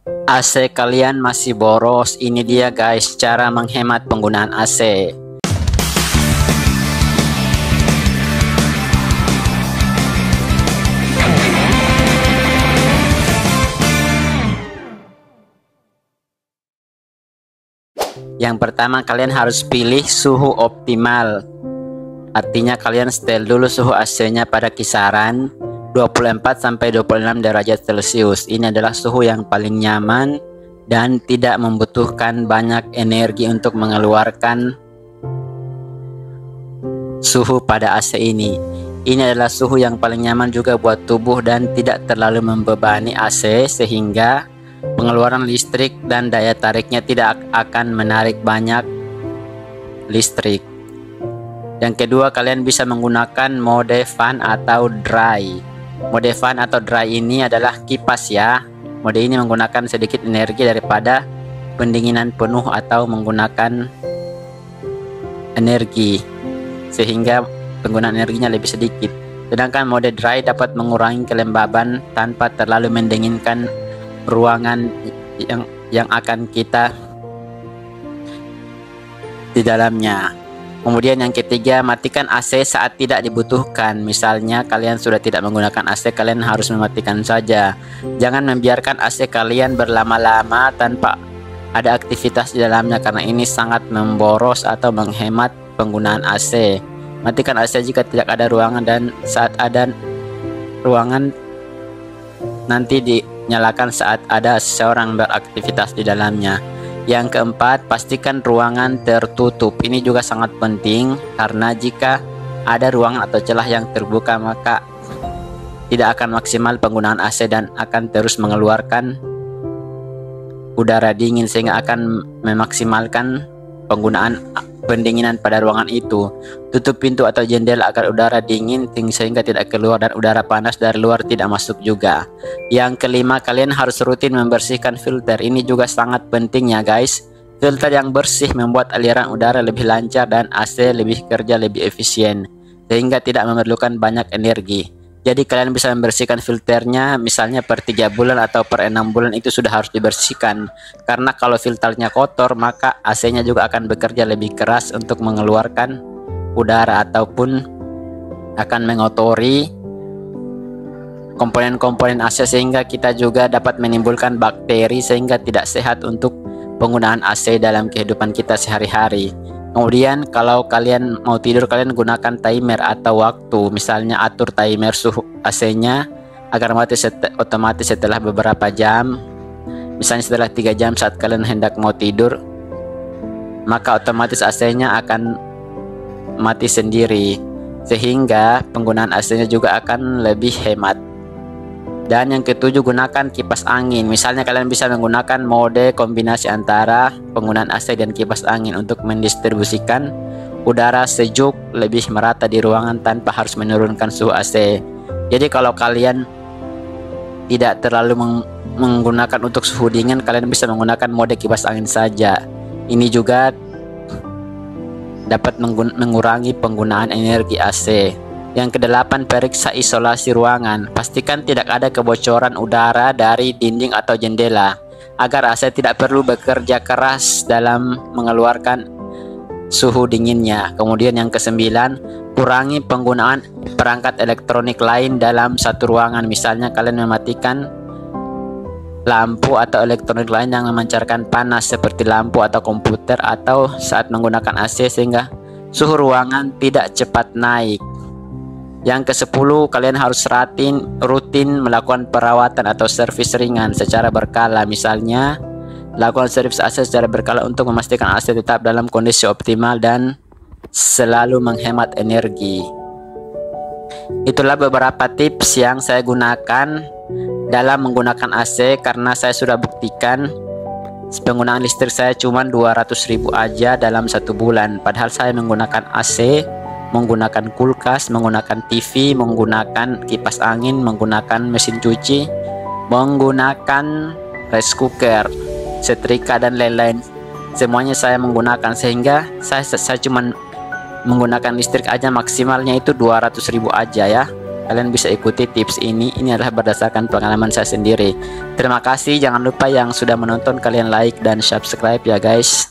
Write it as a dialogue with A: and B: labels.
A: AC kalian masih boros. Ini dia guys cara menghemat penggunaan AC. Yang pertama, kalian harus pilih suhu optimal. Artinya kalian setel dulu suhu AC-nya pada kisaran 24 sampai 26 derajat Celcius. Ini adalah suhu yang paling nyaman dan tidak membutuhkan banyak energi untuk mengeluarkan suhu pada AC ini. Ini adalah suhu yang paling nyaman juga buat tubuh dan tidak terlalu membebani AC, sehingga pengeluaran listrik dan daya tariknya tidak akan menarik banyak listrik. Yang kedua, kalian bisa menggunakan mode fan atau dry. Mode fan atau dry ini adalah kipas ya. Mode ini menggunakan sedikit energi daripada pendinginan penuh atau menggunakan energi, sehingga penggunaan energinya lebih sedikit. Sedangkan mode dry dapat mengurangi kelembaban tanpa terlalu mendinginkan ruangan yang akan kita di dalamnya. Kemudian yang ketiga, matikan AC saat tidak dibutuhkan. Misalnya kalian sudah tidak menggunakan AC, kalian harus mematikan saja. Jangan membiarkan AC kalian berlama-lama tanpa ada aktivitas di dalamnya, karena ini sangat memboros atau menghemat penggunaan AC. Matikan AC jika tidak ada ruangan, dan saat ada ruangan nanti dinyalakan saat ada seseorang beraktivitas di dalamnya. Yang keempat, pastikan ruangan tertutup. Ini juga sangat penting, karena jika ada ruangan atau celah yang terbuka, maka tidak akan maksimal penggunaan AC dan akan terus mengeluarkan udara dingin, sehingga akan memaksimalkan penggunaan pendinginan pada ruangan itu. Tutup pintu atau jendela agar udara dingin sehingga tidak keluar dan udara panas dari luar tidak masuk juga. Yang kelima, kalian harus rutin membersihkan filter. Ini juga sangat penting ya guys. Filter yang bersih membuat aliran udara lebih lancar dan AC lebih kerja lebih efisien, sehingga tidak memerlukan banyak energi. Jadi kalian bisa membersihkan filternya misalnya per 3 bulan atau per 6 bulan, itu sudah harus dibersihkan. Karena kalau filternya kotor, maka AC-nya juga akan bekerja lebih keras untuk mengeluarkan udara ataupun akan mengotori komponen-komponen AC, sehingga kita juga dapat menimbulkan bakteri sehingga tidak sehat untuk penggunaan AC dalam kehidupan kita sehari-hari. Kemudian kalau kalian mau tidur, kalian gunakan timer atau waktu. Misalnya atur timer suhu AC-nya agar mati otomatis setelah beberapa jam. Misalnya setelah 3 jam saat kalian hendak mau tidur, maka otomatis AC-nya akan mati sendiri, sehingga penggunaan AC-nya juga akan lebih hemat. Dan yang ketujuh, gunakan kipas angin. Misalnya kalian bisa menggunakan mode kombinasi antara penggunaan AC dan kipas angin untuk mendistribusikan udara sejuk lebih merata di ruangan tanpa harus menurunkan suhu AC. Jadi kalau kalian tidak terlalu menggunakan untuk suhu dingin, kalian bisa menggunakan mode kipas angin saja. Ini juga dapat mengurangi penggunaan energi AC. Yang kedelapan, periksa isolasi ruangan. Pastikan tidak ada kebocoran udara dari dinding atau jendela, agar AC tidak perlu bekerja keras dalam mengeluarkan suhu dinginnya. Kemudian yang kesembilan, kurangi penggunaan perangkat elektronik lain dalam satu ruangan. Misalnya kalian mematikan lampu atau elektronik lain yang memancarkan panas seperti lampu atau komputer, atau saat menggunakan AC, sehingga suhu ruangan tidak cepat naik. Yang ke-10, kalian harus rutin melakukan perawatan atau servis ringan secara berkala. Misalnya lakukan servis AC secara berkala untuk memastikan AC tetap dalam kondisi optimal dan selalu menghemat energi. Itulah beberapa tips yang saya gunakan dalam menggunakan AC, karena saya sudah buktikan penggunaan listrik saya cuma 200.000 aja dalam 1 bulan. Padahal saya menggunakan AC, menggunakan kulkas, menggunakan TV, menggunakan kipas angin, menggunakan mesin cuci, menggunakan rice cooker, setrika dan lain-lain. Semuanya saya menggunakan, sehingga saya cuma menggunakan listrik aja maksimalnya itu 200.000 aja ya. kalian bisa ikuti tips ini. Ini adalah berdasarkan pengalaman saya sendiri. Terima kasih, jangan lupa yang sudah menonton kalian like dan subscribe ya guys.